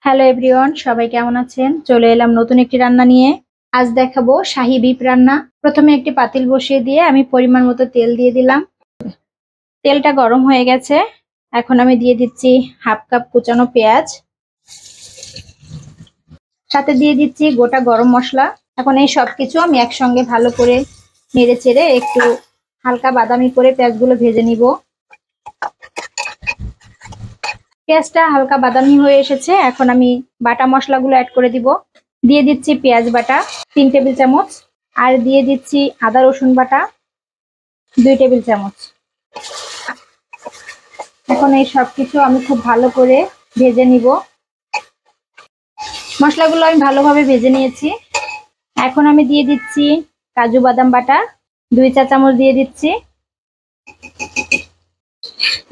Hello everyone, সবাই কেমন আছেন? চলে এলাম নতুন একটি রান্না নিয়ে। আজ দেখাবো শাহী বিফ রান্না। প্রথমে একটি পাতিল বসিয়ে দিয়ে আমি পরিমাণ মতো তেল দিয়ে দিলাম। তেলটা গরম হয়ে গেছে। এখন আমি দিয়ে দিচ্ছি হাফ কাপ কুচানো পেঁয়াজ, সাথে দিয়ে দিচ্ছি গোটা গরম মশলা। এখন এই সবকিছু আমি একসঙ্গে ভালো করে নেড়ে চেড়ে একটু হালকা বাদামি করে পেঁয়াজগুলো ভেজে নিব। পেঁয়াজটা হালকা বাদামি হয়ে এসেছে। এখন আমি বাটা মশলাগুলো অ্যাড করে দিব। দিয়ে দিচ্ছি পেঁয়াজ বাটা 3 টেবিল চামচ, আর দিয়ে দিচ্ছি আদা রসুন বাটা 2 টেবিল চামচ। এখন এই সবকিছু আমি খুব ভালো করে ভেজে নিব। মশলাগুলো আমি ভালোভাবে ভেজে নিয়েছি। এখন আমি দিয়ে দিচ্ছি কাজু বাদাম বাটা 2 চা চামচ দিয়ে দিচ্ছি।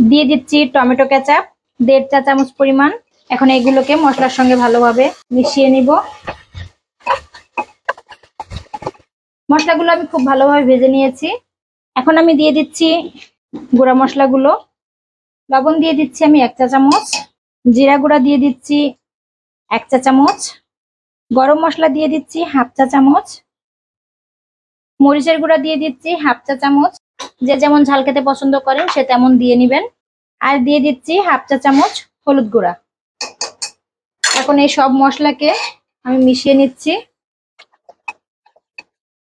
দিয়ে দিচ্ছি টমেটো কেচাপ 1.5 চা চামচ পরিমাণ। এখন এগুলোকে মশলার সঙ্গে ভালোভাবে মিশিয়ে নিব। মশলাগুলো আমি খুব ভালোভাবে ভেজে নিয়েছি। এখন আমি দিয়ে দিচ্ছি গুঁড়া মশলাগুলো। লবণ দিয়ে দিচ্ছি আমি 1 চা চামচ, জিরা গুঁড়া দিয়ে দিচ্ছি 1 চা চামচ, গরম মশলা দিয়ে দিচ্ছি হাফ চা চামচ, মরিচের গুঁড়া দিয়ে দিচ্ছি হাফ চা চামচ। যে যেমন ঝাল খেতে পছন্দ করেন সে তেমন দিয়ে নেবেন। আর দিয়ে দিচ্ছি হাফ চা চামচ হলুদ গুঁড়া। এখন এই সব মশলাকে আমি মিশিয়ে নিচ্ছি।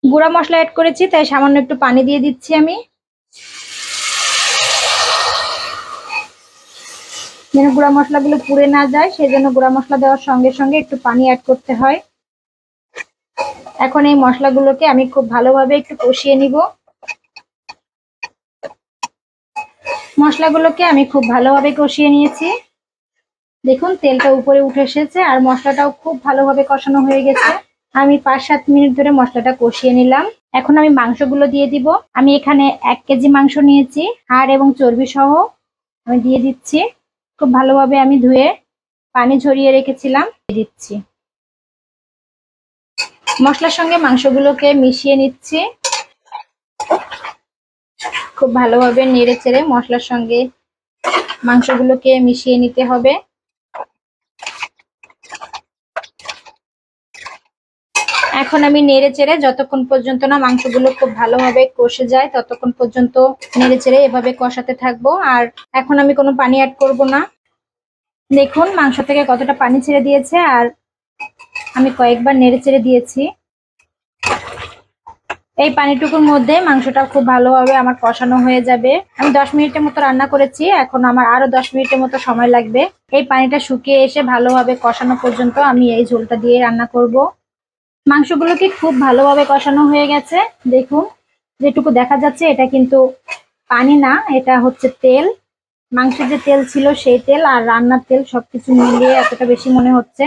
গুঁড়া মশলা অ্যাড করেছি তাই সামান্য একটু পানি দিয়ে দিচ্ছি আমি, যেন গুঁড়া মশলাগুলো পুড়ে না যায়, সেই জন্য গুঁড়া মশলা দেওয়ার সঙ্গে সঙ্গে একটু পানি অ্যাড করতে হয়। এখন এই মশলাগুলোকে আমি খুব ভালোভাবে একটু কষিয়ে নিব। মশলাগুলোকে আমি খুব ভালোভাবে কষিয়ে নিয়েছি। দেখুন তেলটা উপরে উঠে এসেছে আর মশলাটাও খুব ভালোভাবে কষানো হয়ে গেছে। আমি 5-7 মিনিট ধরে মশলাটা কষিয়ে নিলাম। এখন আমি মাংসগুলো দিয়ে দিব। আমি এখানে 1 কেজি মাংস নিয়েছি, হাড় এবং চর্বি সহ আমি দিয়ে দিচ্ছি। খুব ভালোভাবে আমি ধুয়ে পানি ঝরিয়ে রেখেছিলাম, দিয়ে দিচ্ছি। মশলার সঙ্গে মাংসগুলোকে মিশিয়ে নিচ্ছি। খুব ভালোভাবে নেড়ে চেড়ে মশলার সঙ্গে মাংসগুলোকে মিশিয়ে নিতে হবে। এখন আমি নেড়ে চেড়ে যতক্ষণ পর্যন্ত না মাংসগুলো খুব ভালোভাবে কষে যায় ততক্ষণ পর্যন্ত নেড়ে চেড়ে এভাবে কষাতে থাকবো। আর এখন আমি কোনো পানি অ্যাড করব না। দেখুন মাংস থেকে কতটা পানি ছেড়ে দিয়েছে আর আমি কয়েকবার নেড়ে চেড়ে দিয়েছি। এই পানিটুকুর মধ্যে মাংসটা খুব ভালোভাবে আমার কষানো হয়ে যাবে। আমি 10 মিনিটের মতো রান্না করেছি, এখন আমার আরো 10 মিনিটের মতো সময় লাগবে। এই পানিটা শুকিয়ে এসে ভালোভাবে কষানো পর্যন্ত আমি এই ঝোলটা দিয়ে রান্না করব। মাংসগুলোকে খুব ভালোভাবে কষানো হয়ে গেছে। দেখুন যেটুকু দেখা যাচ্ছে এটা কিন্তু পানি না, এটা হচ্ছে তেল। মাংসের যে তেল ছিল সেই তেল আর রান্নার তেল সবকিছু মিলিয়ে এতটা বেশি মনে হচ্ছে।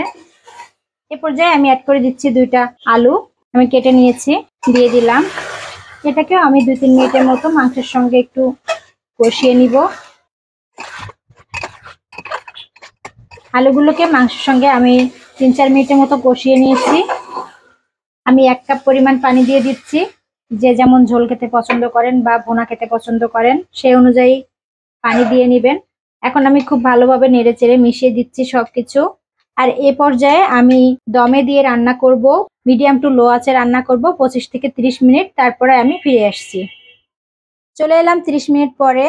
এ পর্যায়ে আমি অ্যাড করে দিচ্ছি 2টা আলু আমি কেটে নিয়েছি, দিয়ে দিলাম। এটাকেও আমি 2-3 মিনিটের মতো মাংসের সঙ্গে একটু কষিয়ে নিব। আলুগুলোকে মাংসের সঙ্গে আমি 3-4 মিনিটের মতো কষিয়ে নিয়েছি। আমি 1 কাপ পরিমাণ পানি দিয়ে দিচ্ছি। যে যেমন ঝোল খেতে পছন্দ করেন বা ভুনা খেতে পছন্দ করেন সেই অনুযায়ী পানি দিয়ে নেবেন। এখন আমি খুব ভালোভাবে নেড়ে চেড়ে মিশিয়ে দিচ্ছি সবকিছু। আর এ পর্যায়ে আমি দমে দিয়ে রান্না করব, মিডিয়াম টু লো আঁচে রান্না করব 25 থেকে 30 মিনিট। তারপরে আমি ফিরে আসছি। চলে এলাম 30 মিনিট পরে।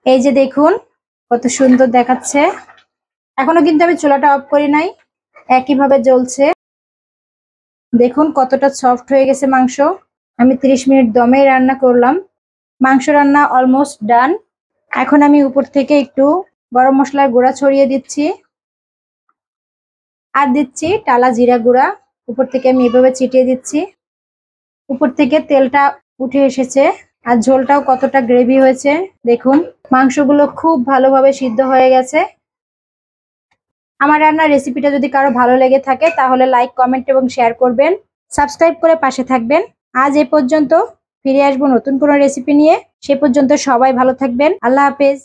এই যে দেখুন কত সুন্দর দেখাচ্ছে। এখনো কিন্তু আমি চুলাটা অফ করি নাই, একইভাবে জ্বলছে। দেখুন কতটা সফট হয়ে গেছে মাংস। আমি 30 মিনিট দমে রান্না করলাম। মাংস রান্না অলমোস্ট ডান। এখন আমি উপর থেকে একটু গরম মশলার গুঁড়া ছড়িয়ে দিচ্ছি আর দিচ্ছি টালা জিরা গুঁড়া। উপর থেকে আমি এভাবে ছিটিয়ে দিচ্ছি। উপর থেকে তেলটা উঠে এসেছে আর ঝোলটাও কতটা গ্রেভি হয়েছে দেখুন। মাংসগুলো খুব ভালোভাবে সিদ্ধ হয়ে গেছে। আমার রান্নার রেসিপিটা যদি কারো ভালো লেগে থাকে তাহলে লাইক, কমেন্ট এবং শেয়ার করবেন। সাবস্ক্রাইব করে পাশে থাকবেন। আজ এ পর্যন্ত, ফিরে আসবো নতুন কোনো রেসিপি নিয়ে। সে পর্যন্ত সবাই ভালো থাকবেন। আল্লাহ হাফেজ।